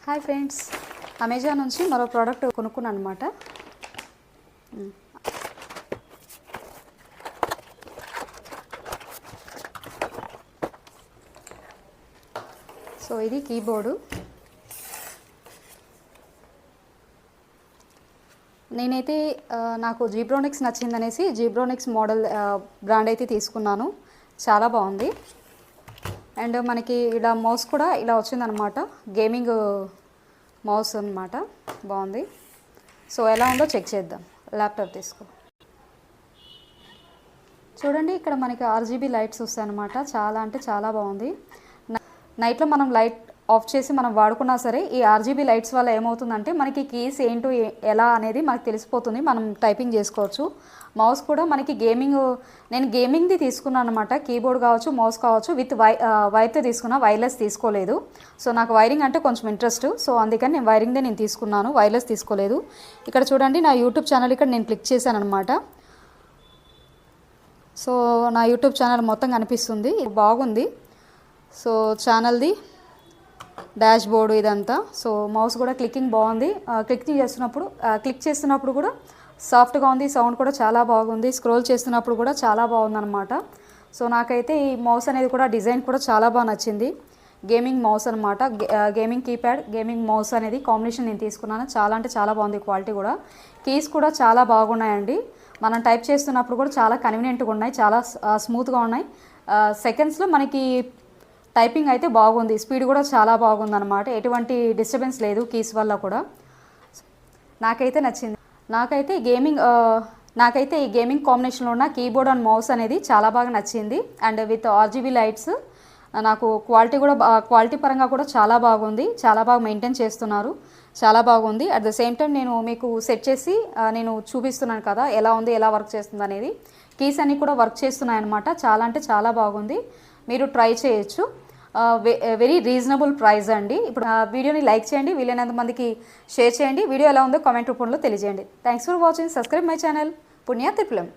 Hi friends, Amazon నుంచి మరో product కొనుక్కున్నాను అనమాట. సో ఇది కీబోర్డు. నేనైతే నాకు జీబ్రోనిక్స్ నచ్చిందనేసి జీబ్రోనిక్స్ మోడల్ బ్రాండ్ అయితే తీసుకున్నాను. చాలా బాగుంది. అండ్ మనకి ఇలా మౌస్ కూడా ఇలా వచ్చిందనమాట. గేమింగ్ మౌస్ అనమాట. బాగుంది. సో ఎలా ఉందో చెక్ చేద్దాం. ల్యాప్టాప్ తీసుకో. చూడండి, ఇక్కడ మనకి RGB లైట్స్ వస్తాయన్నమాట. చాలా అంటే చాలా బాగుంది. నైట్లో మనం లైట్ ఆఫ్ చేసి మనం వాడుకున్నా సరే ఈ RGB లైట్స్ వల్ల ఏమవుతుందంటే మనకి కీస్ ఏంటో ఎలా అనేది మనకు తెలిసిపోతుంది. మనం టైపింగ్ చేసుకోవచ్చు. మౌస్ కూడా మనకి నేను గేమింగ్ది తీసుకున్నాను అనమాట. కీబోర్డ్ కావచ్చు, మౌస్ కావచ్చు, విత్ వైర్తో తీసుకున్నా, వైర్లెస్ తీసుకోలేదు. సో నాకు వైరింగ్ అంటే కొంచెం ఇంట్రెస్ట్. సో అందుకని నేను వైరింగ్దే నేను తీసుకున్నాను, వైర్లెస్ తీసుకోలేదు. ఇక్కడ చూడండి, నా యూట్యూబ్ ఛానల్ ఇక్కడ నేను క్లిక్ చేశాను అనమాట. సో నా యూట్యూబ్ ఛానల్ మొత్తం కనిపిస్తుంది. బాగుంది. సో ఛానల్ది డాష్ బోర్డు ఇదంతా. సో మౌస్ కూడా క్లిక్కింగ్ బాగుంది. క్లిక్ చేస్తున్నప్పుడు కూడా సాఫ్ట్గా ఉంది. సౌండ్ కూడా చాలా బాగుంది. స్క్రోల్ చేస్తున్నప్పుడు కూడా చాలా బాగుందన్నమాట. సో నాకైతే ఈ మౌస్ అనేది కూడా డిజైన్ కూడా చాలా బాగా నచ్చింది. గేమింగ్ మౌస్ అనమాట. గేమింగ్ కీప్యాడ్, గేమింగ్ మౌస్ అనేది కాంబినేషన్ నేను తీసుకున్నాను. చాలా అంటే చాలా బాగుంది. క్వాలిటీ కూడా, కీస్ కూడా చాలా బాగున్నాయండి. మనం టైప్ చేస్తున్నప్పుడు కూడా చాలా కన్వీనియంట్గా ఉన్నాయి, చాలా స్మూత్గా ఉన్నాయి. సెకండ్స్లో మనకి టైపింగ్ అయితే బాగుంది. స్పీడ్ కూడా చాలా బాగుందన్నమాట. ఎటువంటి డిస్టర్బెన్స్ లేదు కీస్ వల్ల కూడా. నాకైతే నచ్చింది. నాకైతే ఈ గేమింగ్ కాంబినేషన్లో ఉన్న కీబోర్డ్ అండ్ మౌస్ అనేది చాలా బాగా నచ్చింది. అండ్ విత్ RGB లైట్స్ నాకు క్వాలిటీ పరంగా కూడా చాలా బాగుంది. చాలా బాగా మెయింటైన్ చేస్తున్నారు. చాలా బాగుంది. అట్ ద సేమ్ టైం నేను మీకు సెట్ చేసి నేను చూపిస్తున్నాను కదా ఎలా ఉంది, ఎలా వర్క్ చేస్తుంది అనేది. కీస్ అన్నీ కూడా వర్క్ చేస్తున్నాయి అనమాట. చాలా అంటే చాలా బాగుంది. మీరు ట్రై చేయొచ్చు. వెరీ రీజనబుల్ ప్రైస్ అండి. ఇప్పుడు వీడియోని లైక్ చేయండి, వీలైనంత మందికి షేర్ చేయండి. వీడియో ఎలా ఉందో కామెంట్ రూపంలో తెలియజేయండి. Thanks for watching. Subscribe my channel పుణ్య త్రిపులం.